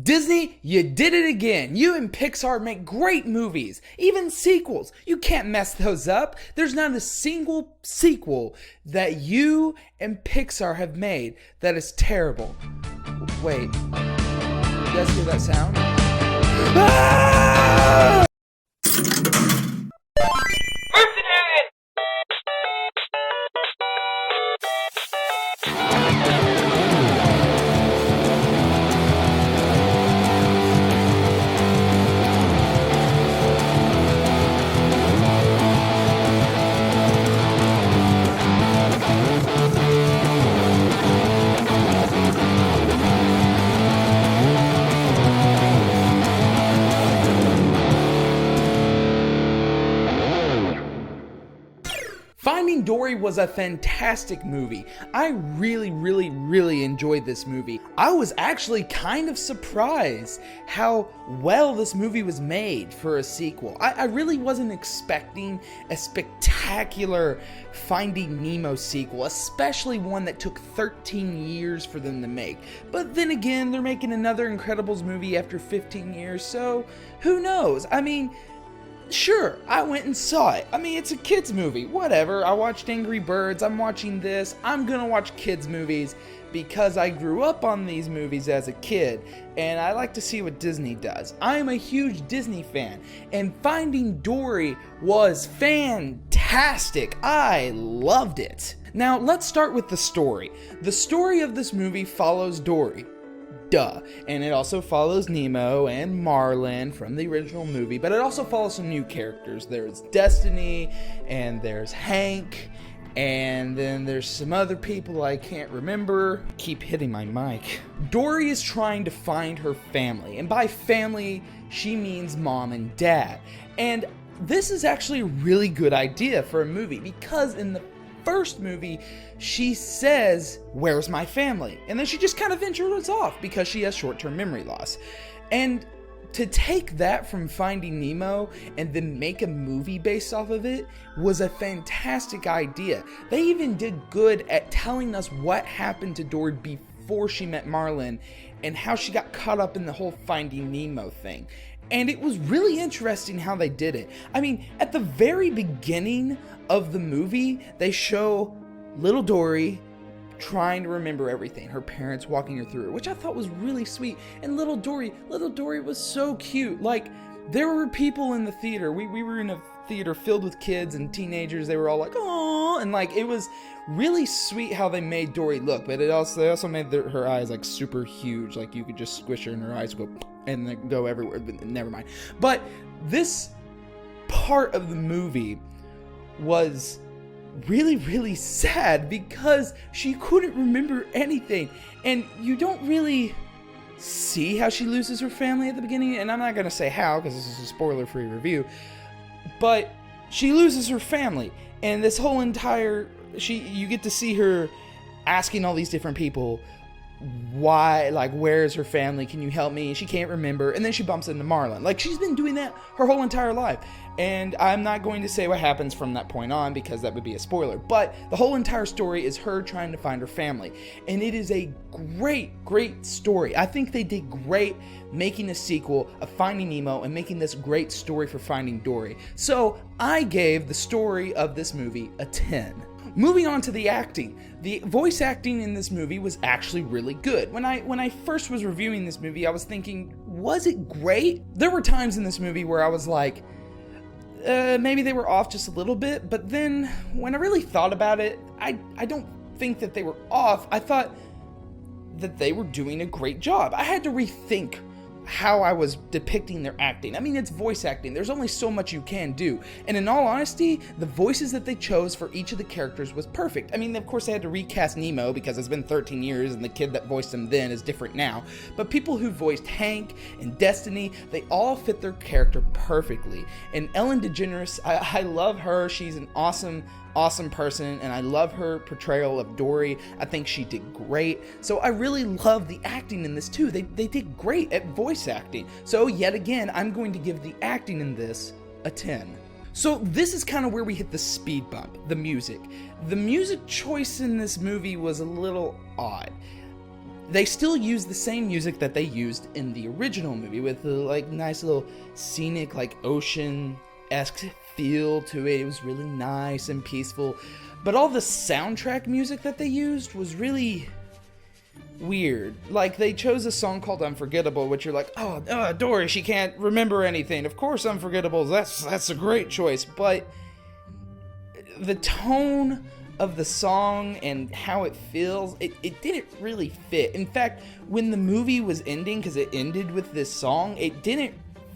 Disney, you did it again. You and Pixar make great movies, even sequels. You can't mess those up. There's not a single sequel that you and Pixar have made that is terrible. Wait, you guys hear that sound? Ah! Finding Dory was a fantastic movie. I really enjoyed this movie. I was actually kind of surprised how well this movie was made for a sequel. I really wasn't expecting a spectacular Finding Nemo sequel, especially one that took 13 years for them to make. But then again, they're making another Incredibles movie after 15 years, so who knows? I mean, sure, I went and saw it. I mean, it's a kids movie, whatever. I watched Angry Birds, I'm watching this. I'm gonna watch kids movies because I grew up on these movies as a kid, and I like to see what Disney does. I am a huge Disney fan, and Finding Dory was fantastic. I loved it. Now, let's start with the story. The story of this movie follows Dory. Duh. And it also follows Nemo and Marlin from the original movie, but it also follows some new characters. There's Destiny, and there's Hank, and then there's some other people I can't remember. Keep hitting my mic. Dory is trying to find her family, and by family, she means mom and dad. And this is actually a really good idea for a movie, because in the first movie, she says, "Where's my family?" And then she just kind of ventures off because she has short-term memory loss. And to take that from Finding Nemo and then make a movie based off of it was a fantastic idea. They even did good at telling us what happened to Dory before she met Marlin and how she got caught up in the whole Finding Nemo thing. And it was really interesting how they did it. I mean, at the very beginning of the movie, they show little Dory trying to remember everything. Her parents walking her through it, which I thought was really sweet. And little Dory was so cute. Like, there were people in the theater. We were in a theater filled with kids and teenagers. They were all like, "Aww," and like, it was really sweet how they made Dory look. But they also made her eyes like super huge. Like, you could just squish her and her eyes go and then go everywhere. But never mind. But this part of the movie was really sad because she couldn't remember anything, and you don't really see how she loses her family at the beginning. And I'm not gonna say how because this is a spoiler-free review, but she loses her family, and this whole entire you get to see her asking all these different people why, like, where's her family, can you help me, and she can't remember, and then she bumps into Marlin. Like, she's been doing that her whole entire life, and I'm not going to say what happens from that point on because that would be a spoiler, but the whole entire story is her trying to find her family, and it is a great story. I think they did great making a sequel of Finding Nemo and making this great story for Finding Dory. So I gave the story of this movie a 10. Moving on to the acting. The voice acting in this movie was actually really good. When I first was reviewing this movie, I was thinking, was it great? There were times in this movie where I was like, maybe they were off just a little bit, but then when I really thought about it, I don't think that they were off. I thought that they were doing a great job. I had to rethink how I was depicting their acting. I mean, it's voice acting. There's only so much you can do. And in all honesty, the voices that they chose for each of the characters was perfect. I mean, of course, they had to recast Nemo because it's been 13 years and the kid that voiced him then is different now. But people who voiced Hank and Destiny, they all fit their character perfectly. And Ellen DeGeneres, I love her. She's an awesome person, and I love her portrayal of Dory. I think she did great. So I really love the acting in this too. They did great at voice acting. So yet again, I'm going to give the acting in this a 10. So this is kind of where we hit the speed bump, the music. The music choice in this movie was a little odd. they still use the same music that they used in the original movie, with the like nice little scenic, like ocean-esque feel to it. It was really nice and peaceful. But all the soundtrack music that they used was really weird. Like, they chose a song called Unforgettable, which you're like, oh, Dory, she can't remember anything. Of course Unforgettable, that's a great choice. But the tone of the song and how it feels, it didn't really fit. In fact, when the movie was ending, because it ended with this song, it didn't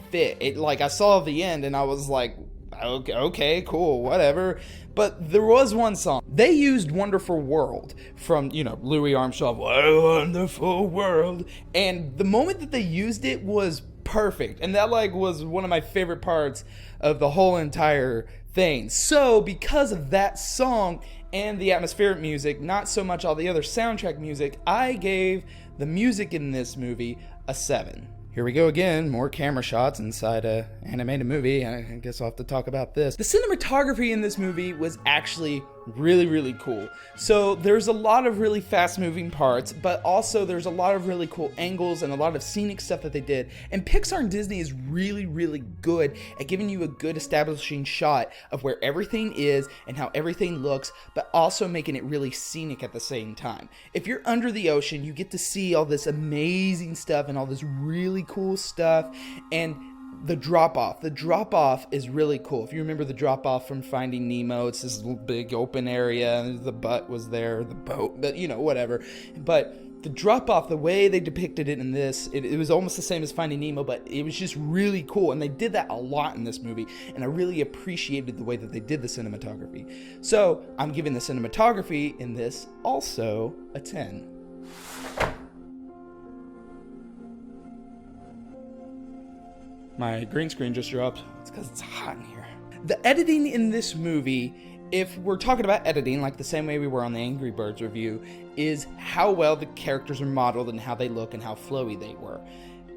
fit. It, like, I saw the end and I was like, okay, cool, whatever. But there was one song. They used Wonderful World from, Louis Armstrong, What a Wonderful World. And the moment that they used it was perfect. And that, like, was one of my favorite parts of the whole entire thing. So, because of that song and the atmospheric music, not so much all the other soundtrack music, I gave the music in this movie a 7. Here we go again, more camera shots inside a animated movie. I guess I'll have to talk about this. The cinematography in this movie was actually really, really cool. So there's a lot of really fast moving parts, but also there's a lot of really cool angles and a lot of scenic stuff that they did. And Pixar and Disney is really, really good at giving you a good establishing shot of where everything is and how everything looks, but also making it really scenic at the same time. If you're under the ocean, you get to see all this amazing stuff and all this really cool stuff. And the drop-off is really cool. If you remember the drop-off from Finding Nemo, it's this little big open area, and the butt was there, the boat, but whatever. But the drop-off, the way they depicted it in this, it was almost the same as Finding Nemo, but it was just really cool, and they did that a lot in this movie, and I really appreciated the way that they did the cinematography. So, I'm giving the cinematography in this also a 10. My green screen just dropped. It's because it's hot in here. The editing in this movie, if we're talking about editing like the same way we were on the Angry Birds review, is how well the characters are modeled and how they look and how flowy they were.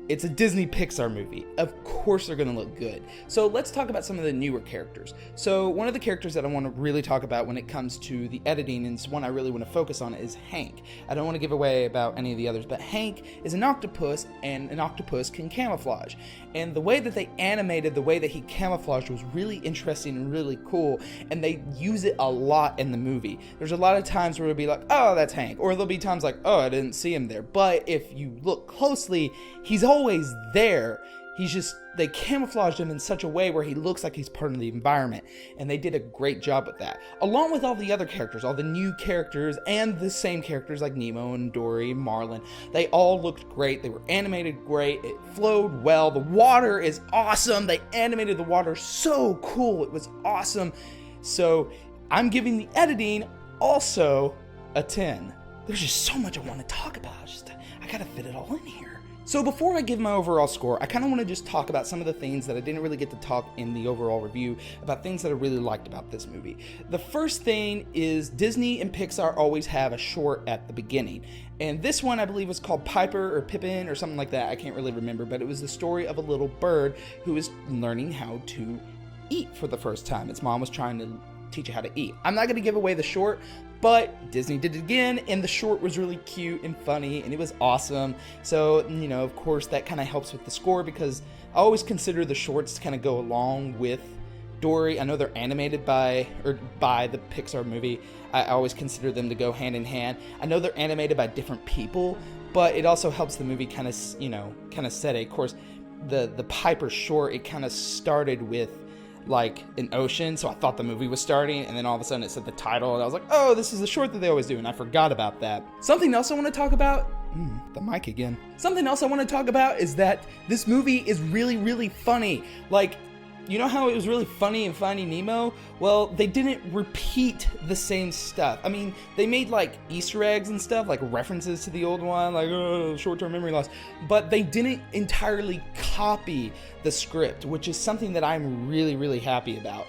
It's a Disney Pixar movie. Of course they're going to look good. So let's talk about some of the newer characters. So one of the characters that I want to really talk about when it comes to the editing, and it's one I really want to focus on, is Hank. I don't want to give away about any of the others, but Hank is an octopus, and an octopus can camouflage. And the way that they animated, the way that he camouflaged was really interesting and really cool, and they use it a lot in the movie. There's a lot of times where it'll be like, oh, that's Hank, or there'll be times like, oh, I didn't see him there. But if you look closely, he's always there. They camouflaged him in such a way where he looks like he's part of the environment, and they did a great job with that. Along with all the other characters, all the new characters, and the same characters like Nemo and Dory and Marlin, they all looked great. They were animated great. It flowed well. The water is awesome. They animated the water so cool. It was awesome. So I'm giving the editing also a 10. There's just so much I want to talk about. I gotta fit it all in here. So before I give my overall score, I kind of want to just talk about some of the things that I didn't really get to talk in the overall review about, things that I really liked about this movie. The first thing is Disney and Pixar always have a short at the beginning. And this one I believe was called Piper or Pippin or something like that. I can't really remember, but it was the story of a little bird who is learning how to eat for the first time. Its mom was trying to teach it how to eat. I'm not going to give away the short, but Disney did it again, and the short was really cute and funny, and it was awesome. So, of course, that kind of helps with the score, because I always consider the shorts to kind of go along with Dory. I know they're animated by the Pixar movie. I always consider them to go hand in hand. I know they're animated by different people, but it also helps the movie kind of set it. Of course, the Piper short, it kind of started with like an ocean, so I thought the movie was starting, and then all of a sudden it said the title, and I was like, oh, this is the short that they always do, and I forgot about that. Something else I want to talk about, the mic again. Something else I want to talk about is that this movie is really, really funny. Like, you know how it was really funny in Finding Nemo? Well, they didn't repeat the same stuff. I mean, they made like Easter eggs and stuff, like references to the old one, like short-term memory loss, but they didn't entirely copy the script, which is something that I'm really, really happy about.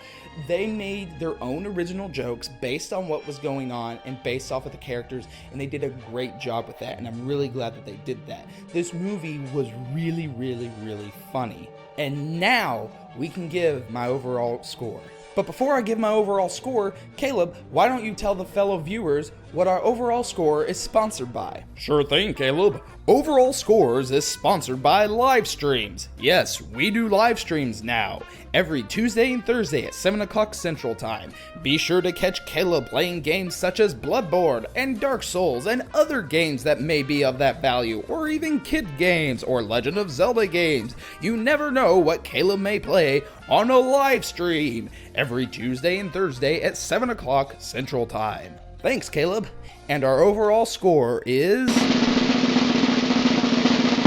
They made their own original jokes based on what was going on and based off of the characters, and they did a great job with that, and I'm really glad that they did that. This movie was really, really, really funny. And now we can give my overall score. But before I give my overall score, Caleb, why don't you tell the fellow viewers what our overall score is sponsored by. Sure thing, Caleb. Overall Scores is sponsored by live streams. Yes, we do live streams now, every Tuesday and Thursday at 7 o'clock Central Time. Be sure to catch Caleb playing games such as Bloodborne and Dark Souls and other games that may be of that value, or even kid games or Legend of Zelda games. You never know what Caleb may play on a live stream every Tuesday and Thursday at 7 o'clock Central Time. Thanks, Caleb. And our overall score is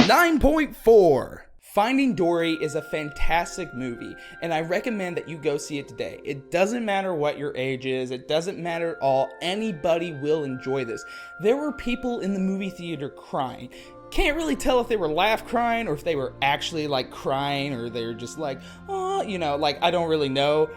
9.4. Finding Dory is a fantastic movie, and I recommend that you go see it today. It doesn't matter what your age is, it doesn't matter at all, anybody will enjoy this. There were people in the movie theater crying. Can't really tell if they were laugh crying or if they were actually like crying or they're just like, oh, you know, like I don't really know.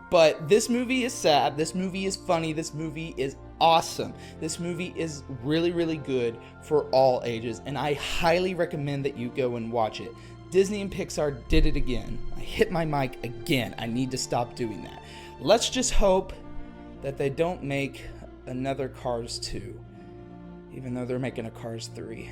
But this movie is sad, this movie is funny, this movie is awesome. This movie is really, really good for all ages, and I highly recommend that you go and watch it. Disney and Pixar did it again. I hit my mic again. I need to stop doing that. Let's just hope that they don't make another Cars 2, even though they're making a Cars 3.